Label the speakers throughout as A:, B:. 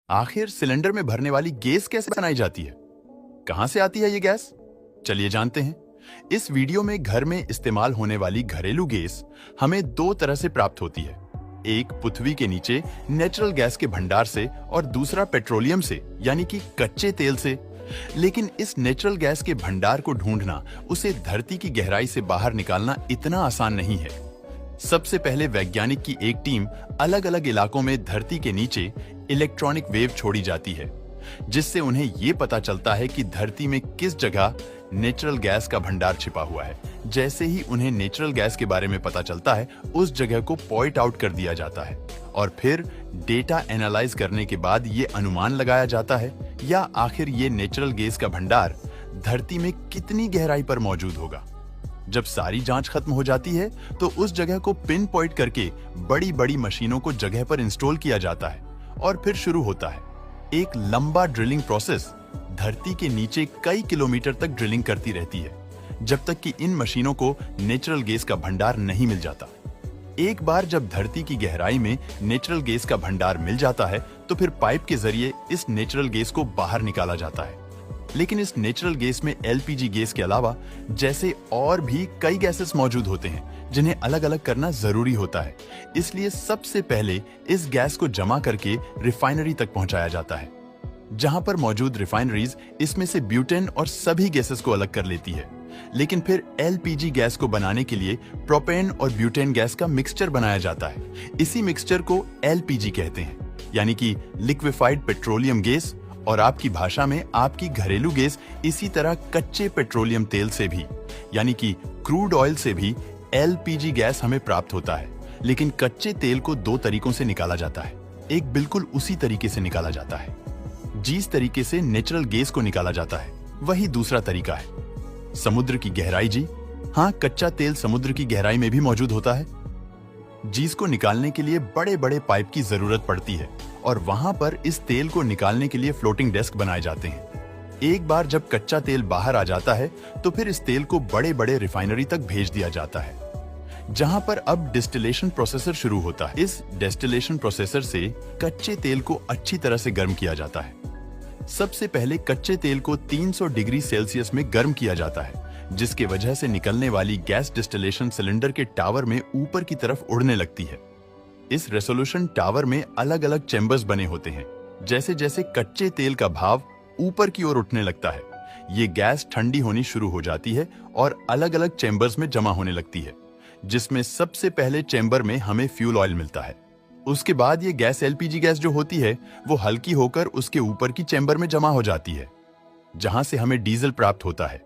A: आखिर सिलेंडर में भरने वाली गैस कैसे बनाई जाती है? कहां से आती है ये गैस? चलिए जानते हैं। इस वीडियो में घर में इस्तेमाल होने वाली घरेलू गैस हमें दो तरह से प्राप्त होती है। एक पृथ्वी के नीचे नेचुरल गैस के भंडार से और दूसरा पेट्रोलियम से यानी कि कच्चे तेल से। लेकिन इस नेचुरल गैस के भंडार को ढूंढना, उसे धरती की गहराई से बाहर निकालना इतना आसान नहीं है। सबसे पहले वैज्ञानिक की एक टीम अलग अलग इलाकों में धरती के नीचे इलेक्ट्रॉनिक वेव छोड़ी जाती है, जिससे उन्हें यह पता चलता है कि धरती में किस जगह नेचुरल गैस का भंडार छिपा हुआ है। जैसे ही उन्हें नेचुरल गैस के बारे में पता चलता है, उस जगह को पॉइंट आउट कर दिया जाता है और फिर डेटा एनालाइज करने के बाद ये अनुमान लगाया जाता है या आखिर ये नेचुरल गैस का भंडार धरती में कितनी गहराई पर मौजूद होगा। जब सारी जांच खत्म हो जाती है तो उस जगह को पिन पॉइंट करके बड़ी बड़ी मशीनों को जगह पर इंस्टॉल किया जाता है और फिर शुरू होता है एक लंबा ड्रिलिंग प्रोसेस। धरती के नीचे कई किलोमीटर तक ड्रिलिंग करती रहती है जब तक कि इन मशीनों को नेचुरल गैस का भंडार नहीं मिल जाता। एक बार जब धरती की गहराई में नेचुरल गैस का भंडार मिल जाता है तो फिर पाइप के जरिए इस नेचुरल गैस को बाहर निकाला जाता है। लेकिन इस नेचुरल गैस में एलपीजी गैस के अलावा जैसे और भी कई गैसेस मौजूद होते हैं जिन्हें अलग अलग करना जरूरी होता है। इसलिए सबसे पहले इस गैस को जमा करके रिफाइनरी तक पहुंचाया जाता है, जहां पर मौजूद रिफाइनरीज इसमें से ब्यूटेन और सभी गैसेस को अलग कर लेती है। लेकिन फिर एलपीजी गैस को बनाने के लिए प्रोपेन और ब्यूटेन गैस का मिक्सचर बनाया जाता है। इसी मिक्सचर को एलपीजी कहते हैं, यानी कि लिक्विफाइड पेट्रोलियम गैस, और आपकी भाषा में आपकी घरेलू गैस। इसी तरह कच्चे पेट्रोलियम तेल से भी यानी कि क्रूड ऑयल से भी एलपीजी गैस हमें प्राप्त होता है। लेकिन कच्चे तेल को दो तरीकों से निकाला जाता है। एक बिल्कुल उसी तरीके से निकाला जाता है जिस तरीके से नेचुरल गैस को निकाला जाता है, वही दूसरा तरीका है समुद्र की गहराई। जी हाँ, कच्चा तेल समुद्र की गहराई में भी मौजूद होता है, जिसको निकालने के लिए बड़े बड़े पाइप की जरूरत पड़ती है और वहां पर इस तेल को निकालने के लिए फ्लोटिंग डेस्क बनाए जाते हैं। एक बार जब कच्चा तेल बाहर आ जाता है तो फिर इस तेल को बड़े बड़े रिफाइनरी तक भेज दिया जाता है, जहां पर अब डिस्टिलेशन प्रोसेसर शुरू होता है। इस डिस्टिलेशन प्रोसेसर से कच्चे तेल को अच्छी तरह से गर्म किया जाता है। सबसे पहले कच्चे तेल को 300 डिग्री सेल्सियस में गर्म किया जाता है, जिसके वजह से निकलने वाली गैस डिस्टिलेशन सिलेंडर के टावर में ऊपर की तरफ उड़ने लगती है। इस रेसोल्यूशन टावर में अलग अलग चैम्बर्स बने होते हैं। जैसे जैसे कच्चे तेल का भाव ऊपर की ओर उठने लगता है, ये गैस ठंडी होनी शुरू हो जाती है और अलग अलग चैम्बर्स में जमा होने लगती है, जिसमें सबसे पहले चैम्बर में हमें फ्यूल ऑयल मिलता है। उसके बाद ये गैस एलपीजी गैस जो होती है वो हल्की होकर उसके ऊपर की चैम्बर में जमा हो जाती है, जहां से हमें डीजल प्राप्त होता है।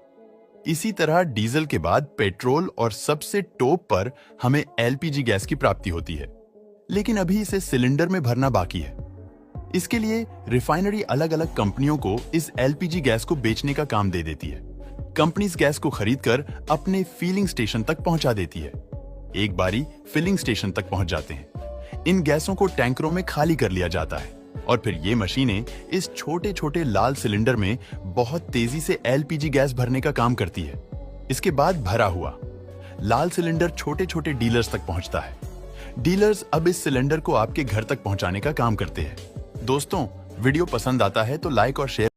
A: इसी तरह डीजल के बाद पेट्रोल और सबसे टॉप पर हमें एलपीजी गैस की प्राप्ति होती है। लेकिन अभी इसे सिलेंडर में भरना बाकी है। इसके लिए रिफाइनरी अलग अलग कंपनियों को इस एलपीजी गैस को बेचने का काम दे देती है। कंपनी इस गैस को खरीदकर अपने फिलिंग स्टेशन तक पहुंचा देती है। एक बारी फिलिंग स्टेशन तक पहुंच जाते हैं, इन गैसों को टैंकरों में खाली कर लिया जाता है और फिर ये मशीनें इस छोटे छोटे लाल सिलेंडर में बहुत तेजी से एलपीजी गैस भरने का काम करती है। इसके बाद भरा हुआ लाल सिलेंडर छोटे छोटे डीलर्स तक पहुंचता है। डीलर्स अब इस सिलेंडर को आपके घर तक पहुंचाने का काम करते हैं। दोस्तों, वीडियो पसंद आता है तो लाइक और शेयर